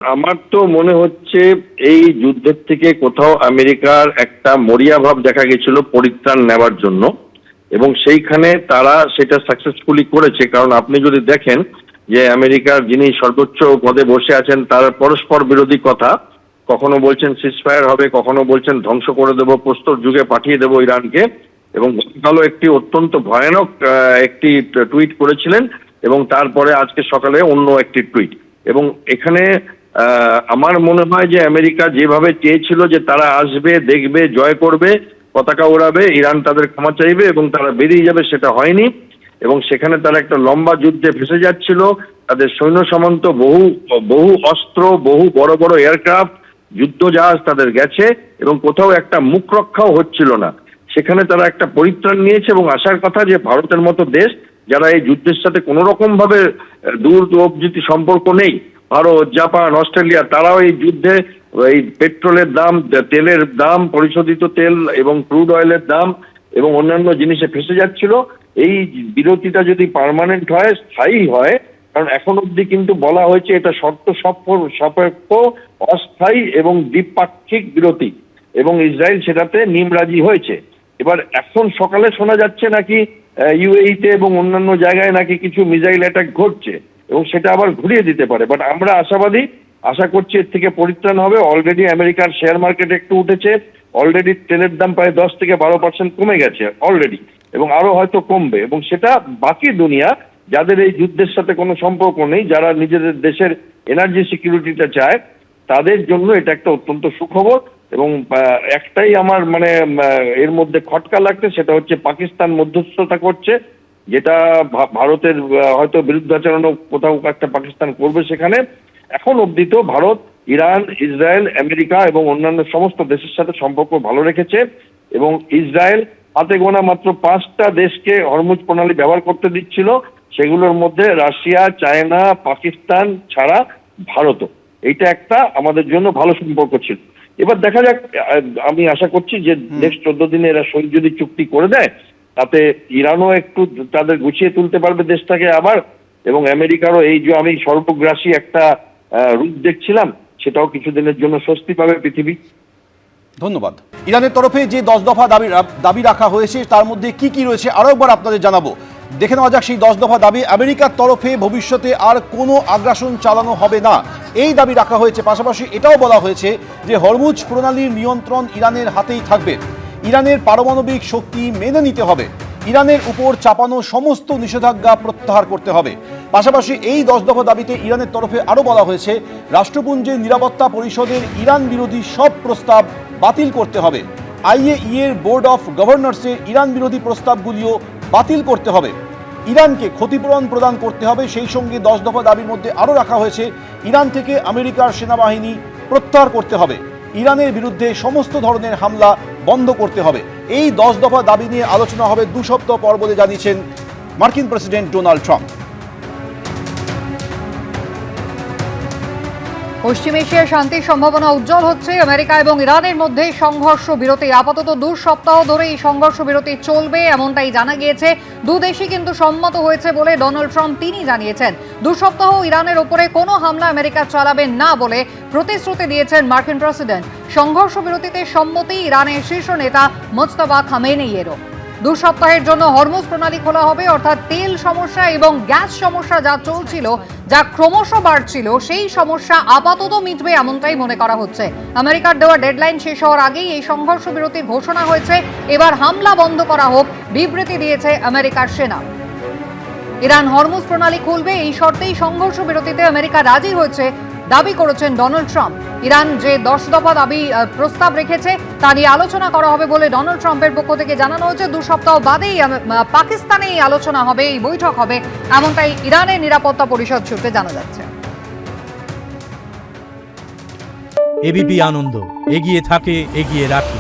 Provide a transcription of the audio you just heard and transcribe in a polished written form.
আমার তো মনে হচ্ছে এই যুদ্ধের থেকে কোথাও আমেরিকার একটা মরিয়া ভাব দেখা গেছিল পরিত্রাণ নেওয়ার জন্য, এবং সেইখানে তারা সেটা সাকসেসফুলি করেছে। কারণ আপনি যদি দেখেন যে আমেরিকার যিনি সর্বোচ্চ পদে বসে আছেন তার পরস্পর বিরোধী কথা, কখনো বলছেন সিজফায়ার হবে, কখনো বলছেন ধ্বংস করে দেবো, প্রস্তর যুগে পাঠিয়ে দেবো ইরানকে। এবং গতকালও একটি অত্যন্ত ভয়ানক একটি টুইট করেছিলেন, এবং তারপরে আজকে সকালে অন্য একটি টুইট। এবং এখানে আমার মনে হয় যে আমেরিকা যেভাবে চেয়েছিল যে তারা আসবে, দেখবে, জয় করবে, পতাকা ওড়াবে, ইরান তাদের ক্ষমা চাইবে এবং তারা বেরিয়ে যাবে, সেটা হয়নি। এবং সেখানে তারা একটা লম্বা যুদ্ধে ফেসে যাচ্ছিল। তাদের সৈন্য সামন্ত বহু বহু অস্ত্র, বহু বড় বড় এয়ারক্রাফট, যুদ্ধ জাহাজ তাদের গেছে, এবং কোথাও একটা মুখ রক্ষাও হচ্ছিল না। সেখানে তারা একটা পরিত্রাণ নিয়েছে এবং আশার কথা যে ভারতের মতো দেশ যারা এই যুদ্ধের সাথে কোনো রকম ভাবে দূর অবধি সম্পর্ক নেই, ভারত, জাপান, অস্ট্রেলিয়া, তারাও এই যুদ্ধে এই পেট্রোলের দাম, তেলের দাম, পরিশোধিত তেল এবং ক্রুড অয়েলের দাম এবং অন্যান্য জিনিসে ফেসে যাচ্ছিল। এই বিরতিটা যদি পার্মানেন্ট হয়, স্থায়ী হয়, কারণ এখন অবধি কিন্তু বলা হয়েছে এটা শর্ত সাপেক্ষ, অস্থায়ী এবং দ্বিপাক্ষিক বিরতি, এবং ইসরায়েল সেটাতে নিমরাজি হয়েছে। এবার এখন সকালে শোনা যাচ্ছে নাকি ইউএইতে এবং অন্যান্য জায়গায় নাকি কিছু মিসাইল অ্যাটাক ঘটছে, এবং সেটা আবার ঘুরিয়ে দিতে পারে। বাট আমরা আশাবাদী, আশা করছি এর থেকে পরিত্রাণ হবে। অলরেডি আমেরিকার শেয়ার মার্কেট একটু উঠেছে, অলরেডি তেলের দাম প্রায় 10 থেকে 12% কমে গেছে অলরেডি, এবং আরো হয়তো কমবে। এবং সেটা বাকি দুনিয়া যাদের এই যুদ্ধের সাথে কোনো সম্পর্ক নেই, যারা নিজেদের দেশের এনার্জি সিকিউরিটিটা চায়, তাদের জন্য এটা একটা অত্যন্ত সুখবর। এবং একটাই আমার এর মধ্যে খটকা লাগছে, সেটা হচ্ছে পাকিস্তান মধ্যস্থতা করছে, যেটা ভারতের হয়তো বিরুদ্ধাচরণও কোথাও একটা পাকিস্তান করবে সেখানে। এখন অবধি তো ভারত, ইরান, ইসরায়েল, আমেরিকা এবং অন্যান্য সমস্ত দেশের সাথে সম্পর্ক ভালো রেখেছে, এবং ইসরায়েল হাতে গোনা মাত্র 5টা দেশকে হরমুজ প্রণালী ব্যবহার করতে দিচ্ছিল, সেগুলোর মধ্যে রাশিয়া, চায়না, পাকিস্তান ছাড়া ভারতও। এইটা একটা আমাদের জন্য ভালো সম্পর্ক ছিল। এবার দেখা যাক, আমি আশা করছি যে নেক্সট 14 দিনে এরা সই যদি চুক্তি করে দেয়, তাতে ইরানও একটু তাদের গুছিয়ে তুলতে পারবে দেশটাকে আবার, এবং আমেরিকারও এই যে আমি সর্বগ্রাসী একটা রূপ দেখছিলাম, সেটাও কিছুদিনের জন্য স্বস্তি পাবে পৃথিবী। ধন্যবাদ। ইরানের তরফে যে 10 দফা দাবি রাখা হয়েছে তার মধ্যে কি কি রয়েছে আরো একবার আপনাদের জানাবো। দেখে নেওয়া যাক সেই 10 দফা দাবি। আমেরিকার তরফে ভবিষ্যতে আর কোনো আগ্রাসন চালানো হবে না, এই দাবি রাখা হয়েছে। পাশাপাশি এটাও বলা হয়েছে যে হরমুজ প্রণালীর নিয়ন্ত্রণ ইরানের হাতেই থাকবে, ইরানের পারমাণবিক শক্তি মেনে নিতে হবে, ইরানের উপর চাপানো সমস্ত নিষেধাজ্ঞা প্রত্যাহার করতে হবে। পাশাপাশি এই 10 দফা দাবিতে ইরানের তরফে আরও বলা হয়েছে রাষ্ট্রপুঞ্জের নিরাপত্তা পরিষদের ইরান বিরোধী সব প্রস্তাব বাতিল করতে হবে, IAEA এর বোর্ড অফ গভর্নর্সের ইরান বিরোধী প্রস্তাবগুলিও বাতিল করতে হবে, ইরানকে ক্ষতিপূরণ প্রদান করতে হবে। সেই সঙ্গে 10 দফা দাবির মধ্যে আরও রাখা হয়েছে ইরান থেকে আমেরিকার সেনাবাহিনী প্রত্যাহার করতে হবে, ইরানের বিরুদ্ধে সমস্ত ধরনের হামলা বন্ধ করতে হবে। এই 10 দফা দাবি নিয়ে আলোচনা হবে 2 সপ্তাহ পর বলে জানিয়েছেন মার্কিন প্রেসিডেন্ট ডোনাল্ড ট্রাম্প। পশ্চিম এশিয়ার শান্তির সম্ভাবনা উজ্জ্বল হচ্ছে। আমেরিকা এবং ইরানের মধ্যে সংঘর্ষ বিরতি আপাতত 2 সপ্তাহ ধরে এই সংঘর্ষ বিরতি চলবে, এমনটাই জানা গিয়েছে। দুদেশই কিন্তু সম্মত হয়েছে বলে ডোনাল্ড ট্রাম্প তিনি জানিয়েছেন 2 সপ্তাহ ইরানের উপরে কোনো হামলা আমেরিকা চালাবে না বলে প্রতিশ্রুতি দিয়েছেন মার্কিন প্রেসিডেন্ট। সংঘর্ষ বিরতিতে সম্মতি ইরানের শীর্ষ নেতা মোজতবা খামেনেইয়েরও। 2 সপ্তাহের জন্য হরমুজ প্রণালী খোলা হবে, অর্থাৎ তেল সমস্যা এবং গ্যাস সমস্যা যা চলছিল, যা ক্রমশ বাড়ছিল, সেই সমস্যা আপাতত মিটবে এমনটাই মনে করা হচ্ছে। আমেরিকার দেওয়া ডেডলাইন শেষ হওয়ার আগেই এই সংঘর্ষ বিরতির ঘোষণা হয়েছে। এবার হামলা বন্ধ করা হোক, বিবৃতি দিয়েছে আমেরিকার সেনা। ইরান হরমুজ প্রণালী খুলবে এই শর্তেই সংঘর্ষ বিরতিতে আমেরিকা রাজি হয়েছে দাবি করেছেন ডোনাল্ড ট্রাম্প। ইরান যে 10 দফা দাবি প্রস্তাব রেখেছে তা নিয়ে আলোচনা করা হবে বলে ডোনাল্ড ট্রাম্পের পক্ষ থেকে জানানো হয়েছে। 2 সপ্তাহ বাদেই পাকিস্তানে এই আলোচনা হবে, এই বৈঠক হবে, এমনটাই ইরানের নিরাপত্তা পরিষদ সূত্রে জানা যাচ্ছে। এবিপি আনন্দ, এগিয়ে থাকে, এগিয়ে রাখে।